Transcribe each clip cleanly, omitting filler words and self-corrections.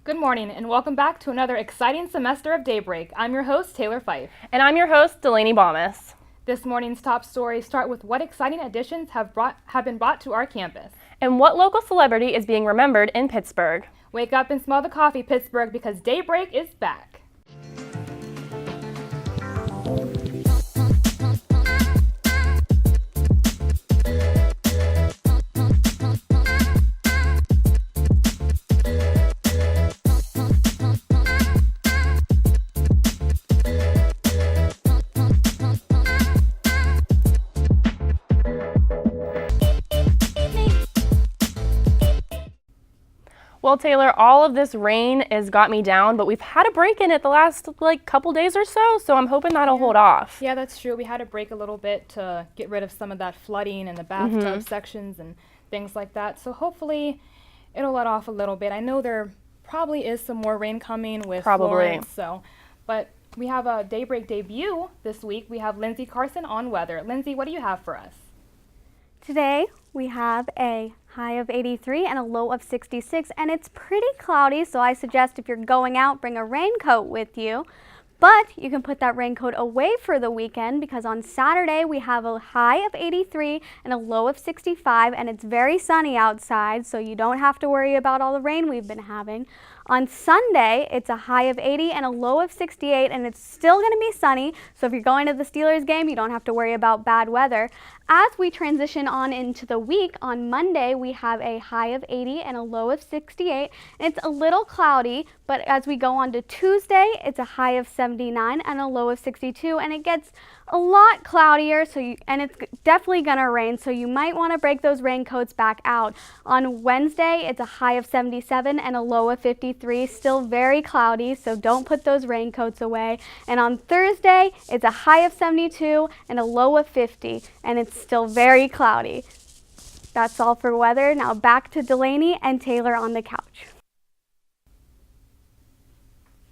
Good morning and welcome back to another exciting semester of Daybreak. I'm your host, Taylor Fife. And I'm your host, Delaney Baumus. This morning's top stories start with what exciting additions have been brought to our campus. And what local celebrity is being remembered in Pittsburgh. Wake up and smell the coffee, Pittsburgh, because Daybreak is back. Well, Taylor, all of this rain has got me down, but we've had a break in it the last couple days or so I'm hoping that'll hold off. Yeah, that's true. We had to break a little bit to get rid of some of that flooding in the bathtub sections and things like that. So hopefully it'll let off a little bit. I know there probably is some more rain coming with Florence, but we have a Daybreak debut this week. We have Lindsay Carson on weather. Lindsay, what do you have for us? Today we have a high of 83 and a low of 66, and it's pretty cloudy, so I suggest if you're going out, bring a raincoat with you. But you can put that raincoat away for the weekend because on Saturday we have a high of 83 and a low of 65, and it's very sunny outside, so you don't have to worry about all the rain we've been having. On Sunday, it's a high of 80 and a low of 68, and it's still going to be sunny, so if you're going to the Steelers game, you don't have to worry about bad weather. As we transition on into the week, on Monday, we have a high of 80 and a low of 68, and it's a little cloudy, but as we go on to Tuesday, it's a high of 79 and a low of 62, and it gets a lot cloudier, and it's definitely going to rain, so you might want to break those raincoats back out. On Wednesday, it's a high of 77 and a low of 53, still very cloudy, so don't put those raincoats away. And on Thursday, it's a high of 72 and a low of 50, and it's still very cloudy. That's all for weather. Now back to Delaney and Taylor on the couch.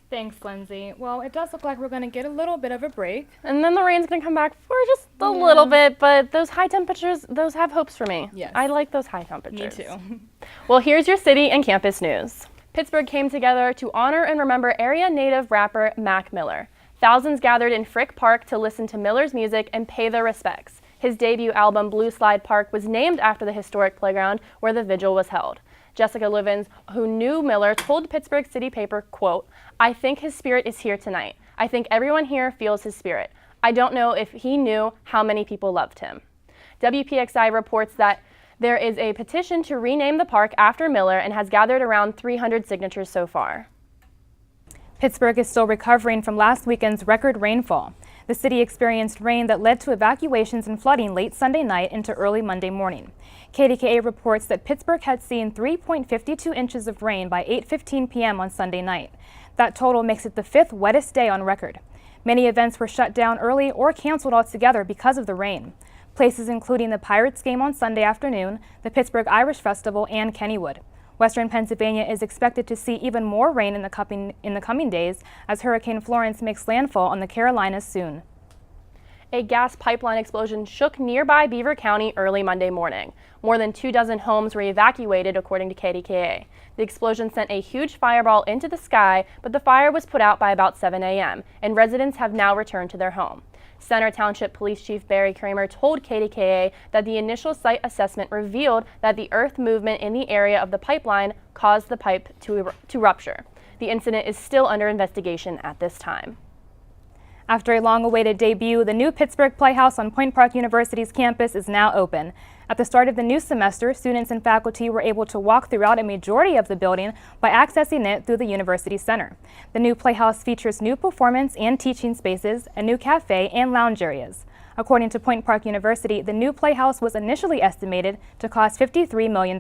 Thanks, Lindsay. Well, it does look like we're going to get a little bit of a break. And then the rain's going to come back for just a little bit, but those high temperatures, those have hopes for me. Yes. I like those high temperatures. Me too. Well, here's your city and campus news. Pittsburgh came together to honor and remember area native rapper Mac Miller. Thousands gathered in Frick Park to listen to Miller's music and pay their respects. His debut album, Blue Slide Park, was named after the historic playground where the vigil was held. Jessica Livens, who knew Miller, told Pittsburgh City Paper, quote, "I think his spirit is here tonight. I think everyone here feels his spirit. I don't know if he knew how many people loved him." WPXI reports that there is a petition to rename the park after Miller and has gathered around 300 signatures so far. Pittsburgh is still recovering from last weekend's record rainfall. The city experienced rain that led to evacuations and flooding late Sunday night into early Monday morning. KDKA reports that Pittsburgh had seen 3.52 inches of rain by 8:15 p.m. on Sunday night. That total makes it the fifth wettest day on record. Many events were shut down early or canceled altogether because of the rain. Places including the Pirates game on Sunday afternoon, the Pittsburgh Irish Festival, and Kennywood. Western Pennsylvania is expected to see even more rain in the coming days as Hurricane Florence makes landfall on the Carolinas soon. A gas pipeline explosion shook nearby Beaver County early Monday morning. More than 24 homes were evacuated, according to KDKA. The explosion sent a huge fireball into the sky, but the fire was put out by about 7 a.m., and residents have now returned to their home. Center Township Police Chief Barry Kramer told KDKA that the initial site assessment revealed that the earth movement in the area of the pipeline caused the pipe to rupture. The incident is still under investigation at this time. After a long-awaited debut, the new Pittsburgh Playhouse on Point Park University's campus is now open. At the start of the new semester, students and faculty were able to walk throughout a majority of the building by accessing it through the University Center. The new Playhouse features new performance and teaching spaces, a new cafe, and lounge areas. According to Point Park University, the new Playhouse was initially estimated to cost $53 million.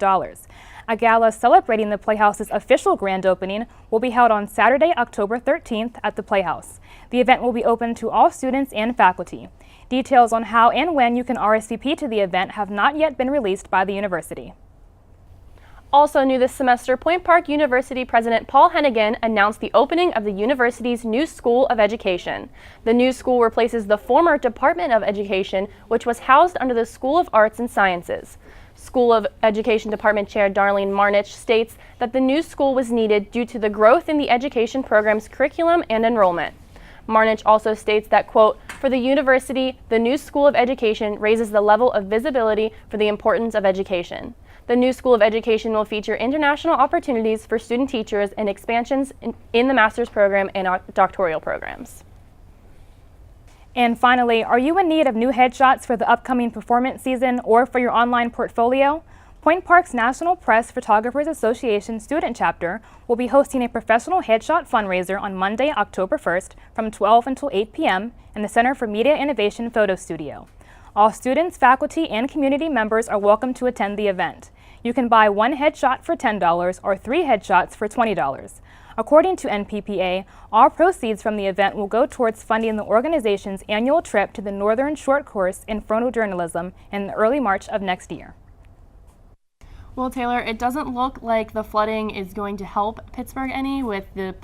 A gala celebrating the Playhouse's official grand opening will be held on Saturday, October 13th at the Playhouse. The event will be open to all students and faculty. Details on how and when you can RSVP to the event have not yet been released by the university. Also new this semester, Point Park University President Paul Hennigan announced the opening of the university's new School of Education. The new school replaces the former Department of Education, which was housed under the School of Arts and Sciences. School of Education Department Chair Darlene Marnich states that the new school was needed due to the growth in the education program's curriculum and enrollment. Marnich also states that, quote, for the university, the new School of Education raises the level of visibility for the importance of education. The new School of Education will feature international opportunities for student teachers and expansions in the master's program and doctoral programs. And finally, are you in need of new headshots for the upcoming performance season or for your online portfolio? Point Park's National Press Photographers Association student chapter will be hosting a professional headshot fundraiser on Monday, October 1st from 12 until 8 p.m. in the Center for Media Innovation Photo Studio. All students, faculty, and community members are welcome to attend the event. You can buy one headshot for $10 or 3 headshots for $20. According to NPPA, all proceeds from the event will go towards funding the organization's annual trip to the Northern Short Course in Photojournalism in early March of next year. Well, Taylor, it doesn't look like the flooding is going to help Pittsburgh any, with the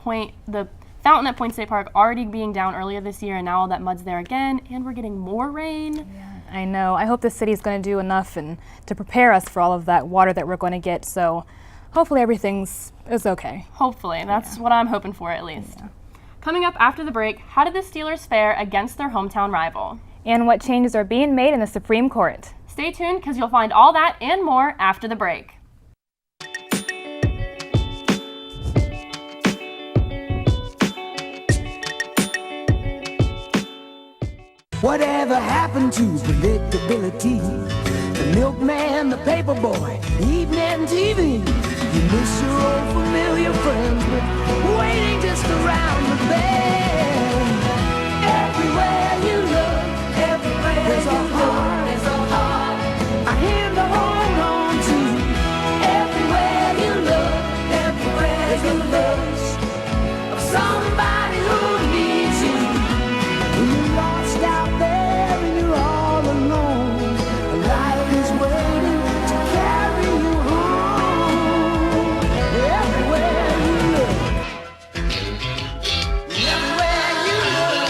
fountain at Point State Park already being down earlier this year, and now all that mud's there again, and we're getting more rain. Yeah, I know. I hope the city's going to do enough to prepare us for all of that water that we're going to get, so hopefully everything's okay. Hopefully. That's what I'm hoping for, at least. Yeah. Coming up after the break, how did the Steelers fare against their hometown rival? And what changes are being made in the Supreme Court. Stay tuned, because you'll find all that and more after the break. Whatever happened to predictability? The milkman, the paper boy, evening TV. You miss your old familiar friends, but waiting just around the bend. Everywhere you look, there's a heart, a hand to hold on to. Everywhere you look, there's a love of somebody who needs you. When you're lost out there and you're all alone, a life is waiting to carry you home. Everywhere you look, everywhere you look,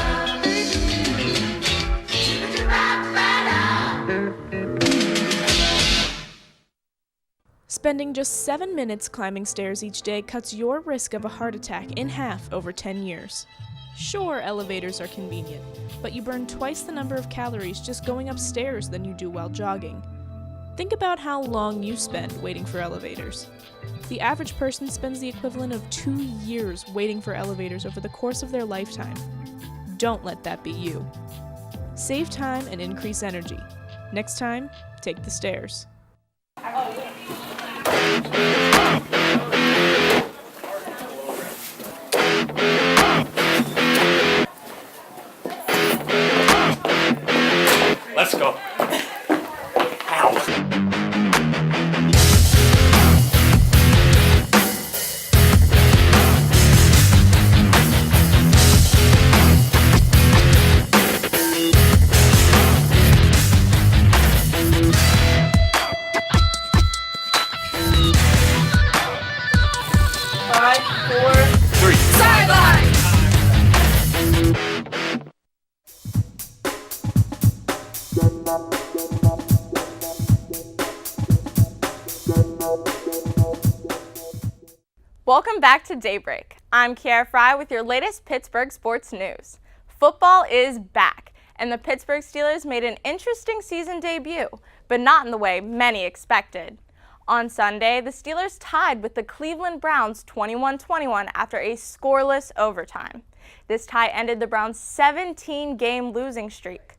Spending just 7 minutes climbing stairs each day cuts your risk of a heart attack in half over 10 years. Sure, elevators are convenient, but you burn twice the number of calories just going upstairs than you do while jogging. Think about how long you spend waiting for elevators. The average person spends the equivalent of 2 years waiting for elevators over the course of their lifetime. Don't let that be you. Save time and increase energy. Next time, take the stairs. Let's go. Ow. Welcome back to Daybreak. I'm Kiara Fry with your latest Pittsburgh sports news. Football is back, and the Pittsburgh Steelers made an interesting season debut, but not in the way many expected. On Sunday, the Steelers tied with the Cleveland Browns 21-21 after a scoreless overtime. This tie ended the Browns' 17-game losing streak.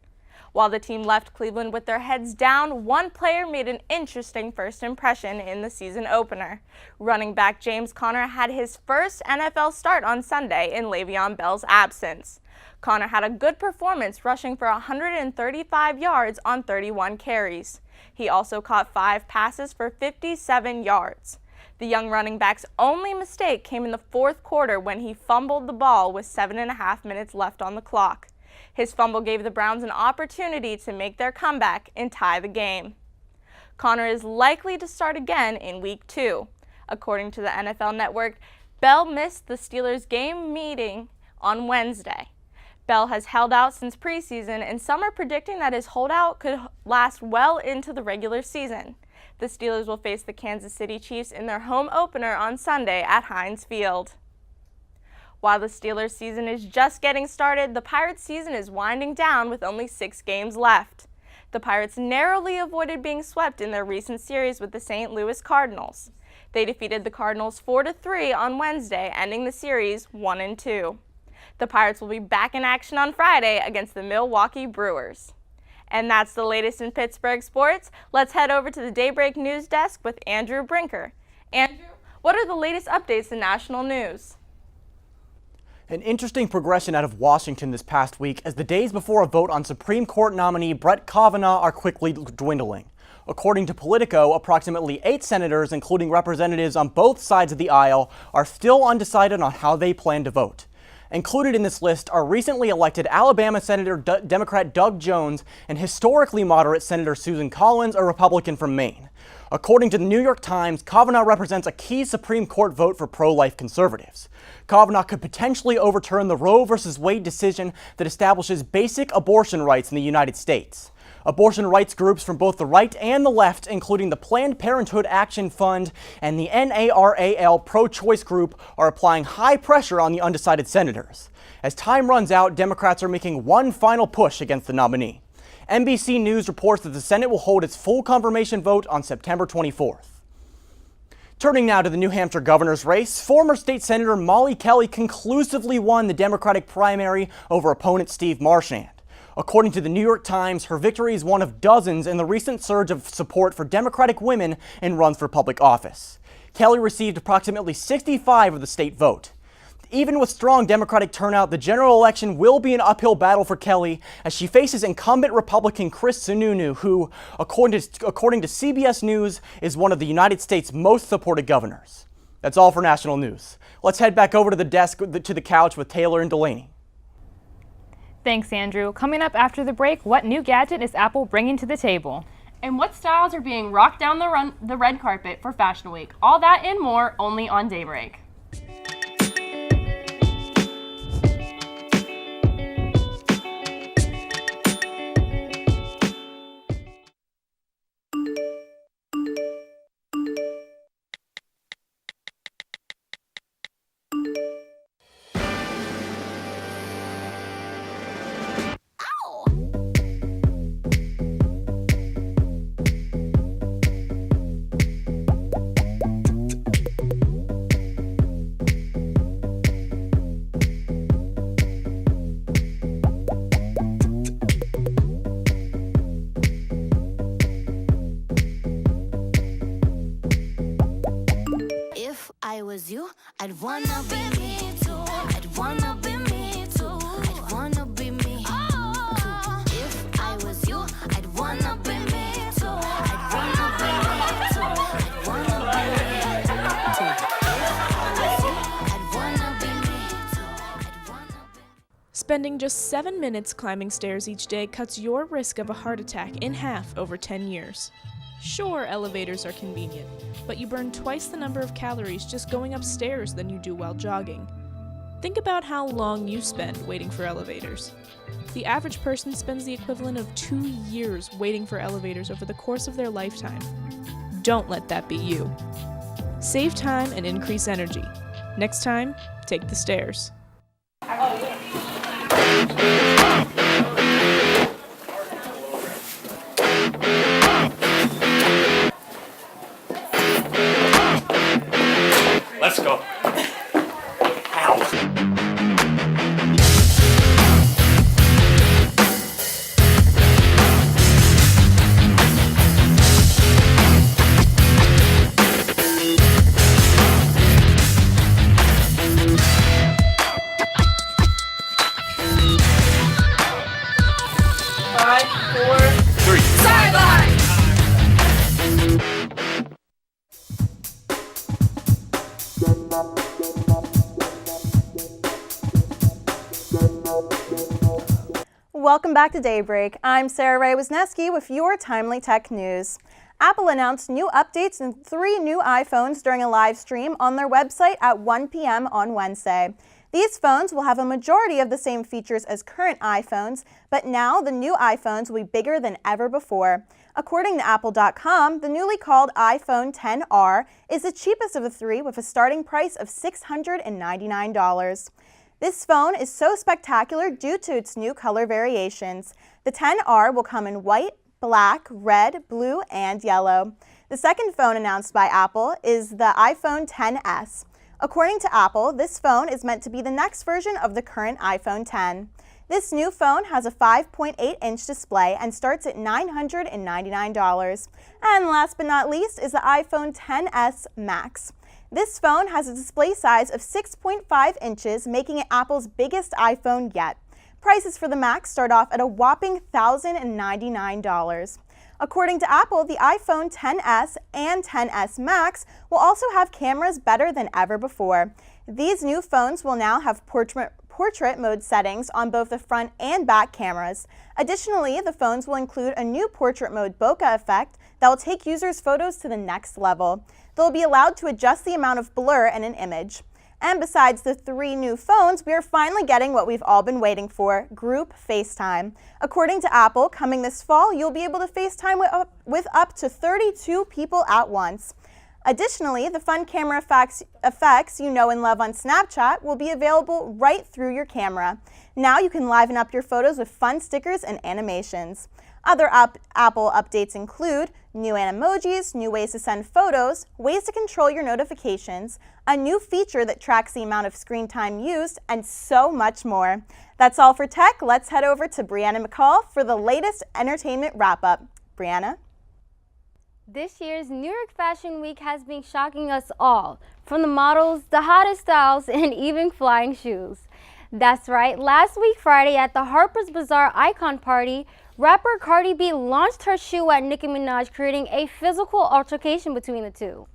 While the team left Cleveland with their heads down, one player made an interesting first impression in the season opener. Running back James Conner had his first NFL start on Sunday in Le'Veon Bell's absence. Conner had a good performance, rushing for 135 yards on 31 carries. He also caught 5 passes for 57 yards. The young running back's only mistake came in the fourth quarter when he fumbled the ball with 7.5 minutes left on the clock. His fumble gave the Browns an opportunity to make their comeback and tie the game. Conner is likely to start again in Week 2. According to the NFL Network, Bell missed the Steelers' game meeting on Wednesday. Bell has held out since preseason, and some are predicting that his holdout could last well into the regular season. The Steelers will face the Kansas City Chiefs in their home opener on Sunday at Heinz Field. While the Steelers season is just getting started, the Pirates season is winding down with only 6 games left. The Pirates narrowly avoided being swept in their recent series with the St. Louis Cardinals. They defeated the Cardinals 4-3 on Wednesday, ending the series 1-2. The Pirates will be back in action on Friday against the Milwaukee Brewers. And that's the latest in Pittsburgh sports. Let's head over to the Daybreak news desk with Andrew Brinker. Andrew, what are the latest updates in national news? An interesting progression out of Washington this past week as the days before a vote on Supreme Court nominee Brett Kavanaugh are quickly dwindling. According to Politico, approximately 8 senators, including representatives on both sides of the aisle, are still undecided on how they plan to vote. Included in this list are recently elected Alabama Senator Democrat Doug Jones and historically moderate Senator Susan Collins, a Republican from Maine. According to the New York Times, Kavanaugh represents a key Supreme Court vote for pro-life conservatives. Kavanaugh could potentially overturn the Roe v. Wade decision that establishes basic abortion rights in the United States. Abortion rights groups from both the right and the left, including the Planned Parenthood Action Fund and the NARAL pro-choice group, are applying high pressure on the undecided senators. As time runs out, Democrats are making one final push against the nominee. NBC News reports that the Senate will hold its full confirmation vote on September 24th. Turning now to the New Hampshire governor's race, former state senator Molly Kelly conclusively won the Democratic primary over opponent Steve Marchand. According to the New York Times, her victory is one of dozens in the recent surge of support for Democratic women in runs for public office. Kelly received approximately 65% of the state vote. Even with strong Democratic turnout, the general election will be an uphill battle for Kelly as she faces incumbent Republican Chris Sununu, who, according to CBS News, is one of the United States' most supported governors. That's all for national news. Let's head back over to the desk, to the couch with Taylor and Delaney. Thanks, Andrew. Coming up after the break, what new gadget is Apple bringing to the table? And what styles are being rocked down the red carpet for Fashion Week? All that and more only on Daybreak. I was you, I'd wanna be me too. I'd wanna be me too. I'd wanna be me too. If I was you, I'd wanna be me too. I'd wanna be me too. I'd wanna be me too. If I was you, I'd wanna be me too. I'd wanna be. Spending just 7 minutes climbing stairs each day cuts your risk of a heart attack in half over 10 years. Sure, elevators are convenient, but you burn twice the number of calories just going upstairs than you do while jogging. Think about how long you spend waiting for elevators. The average person spends the equivalent of 2 years waiting for elevators over the course of their lifetime. Don't let that be you. Save time and increase energy. Next time, take the stairs. Let's go. Welcome back to Daybreak. I'm Sarah Ray Wisniewski with your timely tech news. Apple announced new updates and 3 new iPhones during a live stream on their website at 1 p.m. on Wednesday. These phones will have a majority of the same features as current iPhones, but now the new iPhones will be bigger than ever before. According to Apple.com, the newly called iPhone XR is the cheapest of the three with a starting price of $699. This phone is so spectacular due to its new color variations. The XR will come in white, black, red, blue, and yellow. The second phone announced by Apple is the iPhone XS. According to Apple, this phone is meant to be the next version of the current iPhone X. This new phone has a 5.8-inch display and starts at $999. And last but not least is the iPhone XS Max. This phone has a display size of 6.5 inches, making it Apple's biggest iPhone yet. Prices for the Max start off at a whopping $1,099. According to Apple, the iPhone XS and XS Max will also have cameras better than ever before. These new phones will now have portrait mode settings on both the front and back cameras. Additionally, the phones will include a new portrait mode bokeh effect that will take users' photos to the next level. They'll be allowed to adjust the amount of blur in an image. And besides the three new phones, we are finally getting what we've all been waiting for, group FaceTime. According to Apple, coming this fall, you'll be able to FaceTime with up to 32 people at once. Additionally, the fun camera effects you know and love on Snapchat will be available right through your camera. Now you can liven up your photos with fun stickers and animations. Other Apple updates include new emojis, new ways to send photos, ways to control your notifications, a new feature that tracks the amount of screen time used, and so much more. That's all for tech. Let's head over to Brianna McCall for the latest entertainment wrap-up. Brianna? This year's New York Fashion Week has been shocking us all, from the models, the hottest styles, and even flying shoes. That's right, last week Friday at the Harper's Bazaar Icon Party, rapper Cardi B launched her shoe at Nicki Minaj, creating a physical altercation between the two.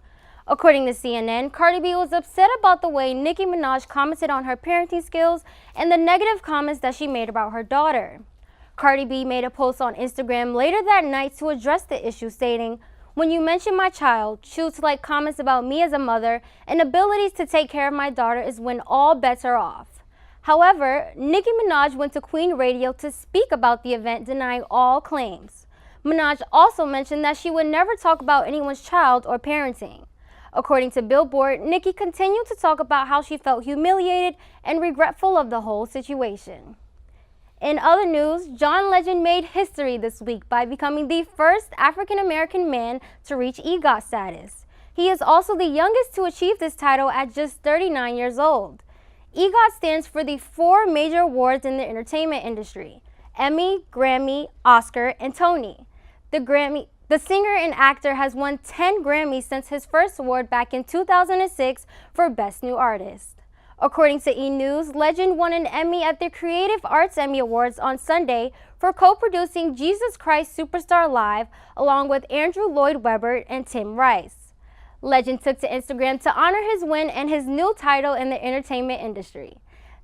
According to CNN, Cardi B was upset about the way Nicki Minaj commented on her parenting skills and the negative comments that she made about her daughter. Cardi B made a post on Instagram later that night to address the issue, stating, "When you mention my child, choose to like comments about me as a mother and abilities to take care of my daughter is when all bets are off." However, Nicki Minaj went to Queen Radio to speak about the event, denying all claims. Minaj also mentioned that she would never talk about anyone's child or parenting. According to Billboard, Nicki continued to talk about how she felt humiliated and regretful of the whole situation. In other news, John Legend made history this week by becoming the first African-American man to reach EGOT status. He is also the youngest to achieve this title at just 39 years old. EGOT stands for the 4 major awards in the entertainment industry: Emmy, Grammy, Oscar, and Tony. The singer and actor has won 10 Grammys since his first award back in 2006 for Best New Artist. According to E! News, Legend won an Emmy at the Creative Arts Emmy Awards on Sunday for co-producing Jesus Christ Superstar Live along with Andrew Lloyd Webber and Tim Rice. Legend took to Instagram to honor his win and his new title in the entertainment industry.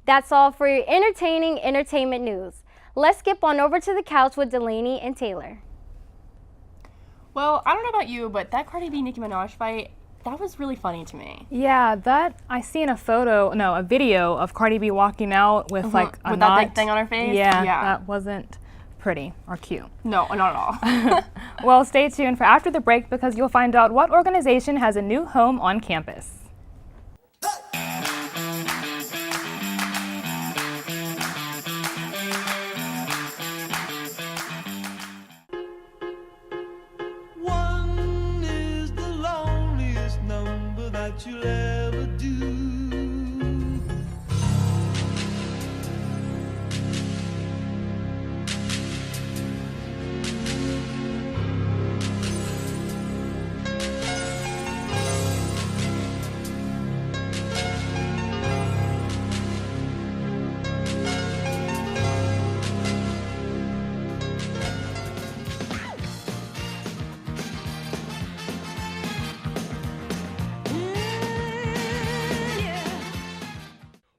That's all for your entertaining entertainment news. Let's skip on over to the couch with Delaney and Taylor. Well, I don't know about you, but that Cardi B Nicki Minaj fight, that was really funny to me. Yeah, I seen a video of Cardi B walking out with like a with knot. that big thing on her face? Yeah, that wasn't pretty or cute. No, not at all. Well, stay tuned for after the break because you'll find out what organization has a new home on campus. One is the loneliest number that you'll ever do.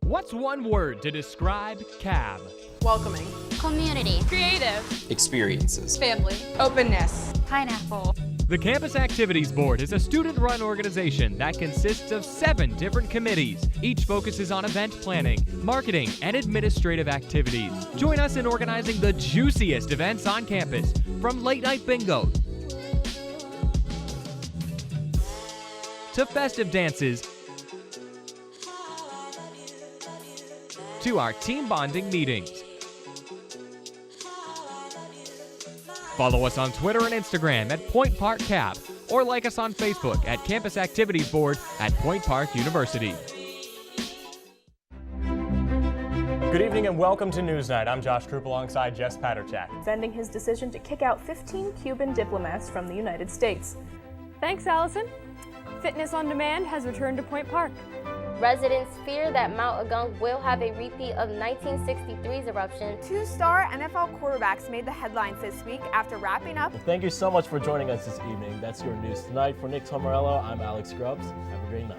What's one word to describe CAB? Welcoming. Community. Creative. Experiences. Family. Openness. Pineapple. The Campus Activities Board is a student-run organization that consists of 7 different committees. Each focuses on event planning, marketing, and administrative activities. Join us in organizing the juiciest events on campus, from late-night bingo to festive dances to our team bonding meetings. Follow us on Twitter and Instagram at Point Park Cap, or like us on Facebook at Campus Activities Board at Point Park University. Good evening and welcome to Newsnight. I'm Josh Troop alongside Jess Popichak. Defending his decision to kick out 15 Cuban diplomats from the United States. Thanks, Allison. Fitness on Demand has returned to Point Park. Residents fear that Mount Agung will have a repeat of 1963's eruption. Two-star NFL quarterbacks made the headlines this week after wrapping up. Thank you so much for joining us this evening. That's your news tonight. For Nick Tomarello, I'm Alex Grubbs. Have a great night.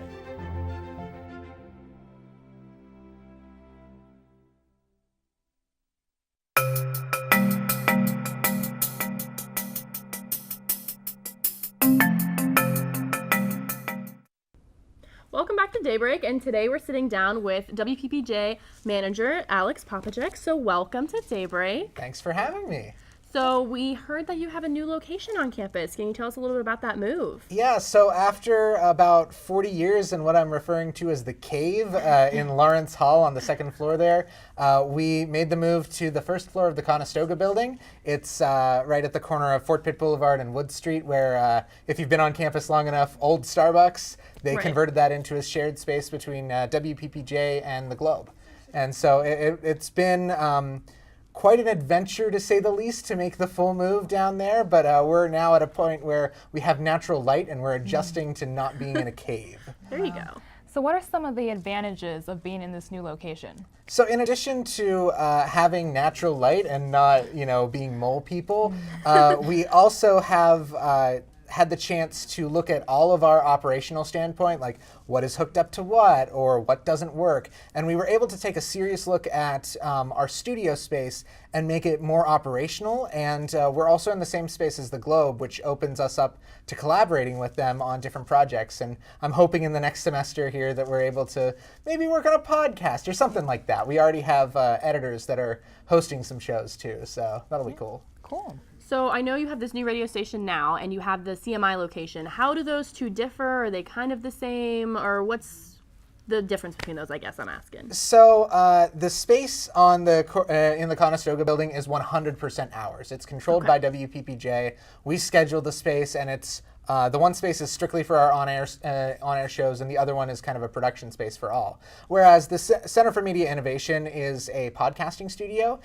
Welcome back to Daybreak, and today we're sitting down with WPPJ manager Alex Popichak. So welcome to Daybreak. Thanks for having me. So we heard that you have a new location on campus. Can you tell us a little bit about that move? Yeah, so after about 40 years in what I'm referring to as the cave in Lawrence Hall on the second floor there, we made the move to the first floor of the Conestoga building. It's right at the corner of Fort Pitt Boulevard and Wood Street, where if you've been on campus long enough, old Starbucks, they converted that into a shared space between WPPJ and the Globe. And so it's been quite an adventure, to say the least, to make the full move down there, but we're now at a point where we have natural light and we're adjusting to not being in a cave. There you go. So what are some of the advantages of being in this new location? So in addition to having natural light and not, being mole people, we also have had the chance to look at all of our operational standpoint, like what is hooked up to what or what doesn't work. And we were able to take a serious look at our studio space and make it more operational. And we're also in the same space as the Globe, which opens us up to collaborating with them on different projects. And I'm hoping in the next semester here that we're able to maybe work on a podcast or something like that. We already have editors that are hosting some shows too, so that'll be cool. Cool. So I know you have this new radio station now, and you have the CMI location. How do those two differ? Are they kind of the same, or what's the difference between those, I guess I'm asking? So the space on in the Conestoga building is 100% ours. It's controlled by WPPJ. We schedule the space, and it's the one space is strictly for our on-air shows, and the other one is kind of a production space for all. Whereas the Center for Media Innovation is a podcasting studio.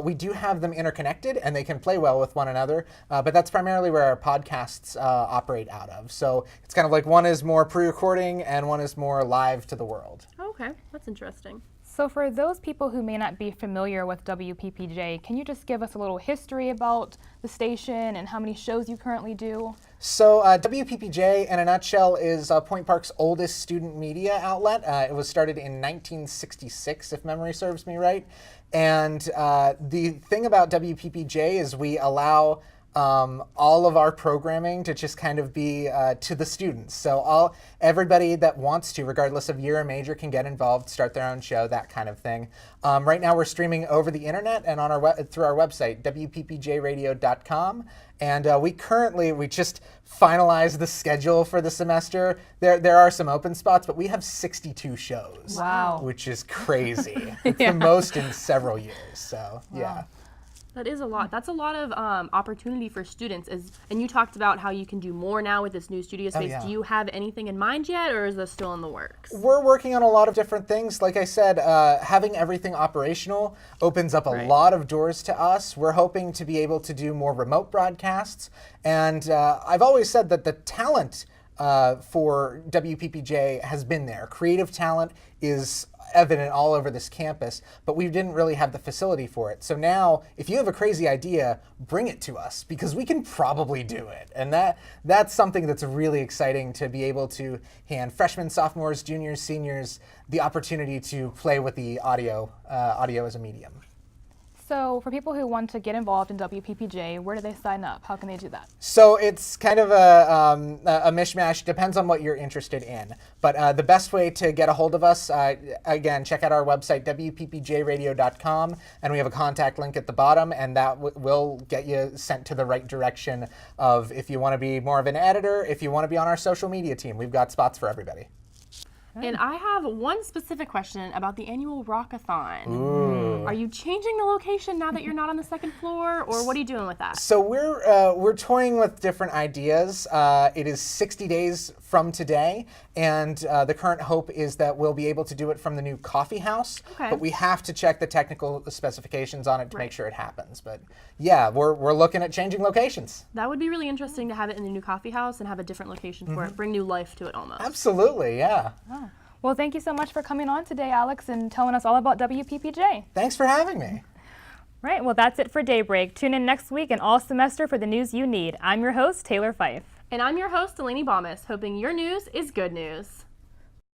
We do have them interconnected, and they can play well with one another, but that's primarily where our podcasts operate out of. So it's kind of like one is more pre-recording, and one is more live to the world. Okay, that's interesting. So for those people who may not be familiar with WPPJ, can you just give us a little history about the station and how many shows you currently do? So WPPJ, in a nutshell, is Point Park's oldest student media outlet. It was started in 1966, if memory serves me right. And the thing about WPPJ is we allow all of our programming to just kind of be to the students. So everybody that wants to, regardless of year or major, can get involved, start their own show, that kind of thing. Right now we're streaming over the internet and on through our website, WPPJradio.com. And we just finalized the schedule for the semester. There are some open spots, but we have 62 shows. Wow. Which is crazy. It's the most in several years, so yeah. That is a lot. That's a lot of opportunity for students. And you talked about how you can do more now with this new studio space. Do you have anything in mind yet, or is this still in the works? We're working on a lot of different things. Like I said, having everything operational opens up a lot of doors to us. We're hoping to be able to do more remote broadcasts. And I've always said that the talent for WPPJ has been there. Creative talent is evident all over this campus, but we didn't really have the facility for it. So now, if you have a crazy idea, bring it to us, because we can probably do it. And that's something that's really exciting, to be able to hand freshmen, sophomores, juniors, seniors the opportunity to play with the audio as a medium. So for people who want to get involved in WPPJ, where do they sign up? How can they do that? So it's kind of a mishmash, depends on what you're interested in. But the best way to get a hold of us, again, check out our website, WPPJradio.com, and we have a contact link at the bottom, and that will get you sent to the right direction of if you want to be more of an editor, if you want to be on our social media team. We've got spots for everybody. And I have one specific question about the annual Rockathon. Ooh. Are you changing the location now that you're not on the second floor, or what are you doing with that? So we're toying with different ideas. It is 60 days from today, and the current hope is that we'll be able to do it from the new coffee house. Okay. But we have to check the technical specifications on it to make sure it happens. But yeah, we're looking at changing locations. That would be really interesting to have it in the new coffee house and have a different location for it, bring new life to it almost. Absolutely, yeah. Oh. Well, thank you so much for coming on today, Alex, and telling us all about WPPJ. Thanks for having me. Right, well, that's it for Daybreak. Tune in next week and all semester for the news you need. I'm your host, Taylor Fife. And I'm your host, Delaney Baumus, hoping your news is good news.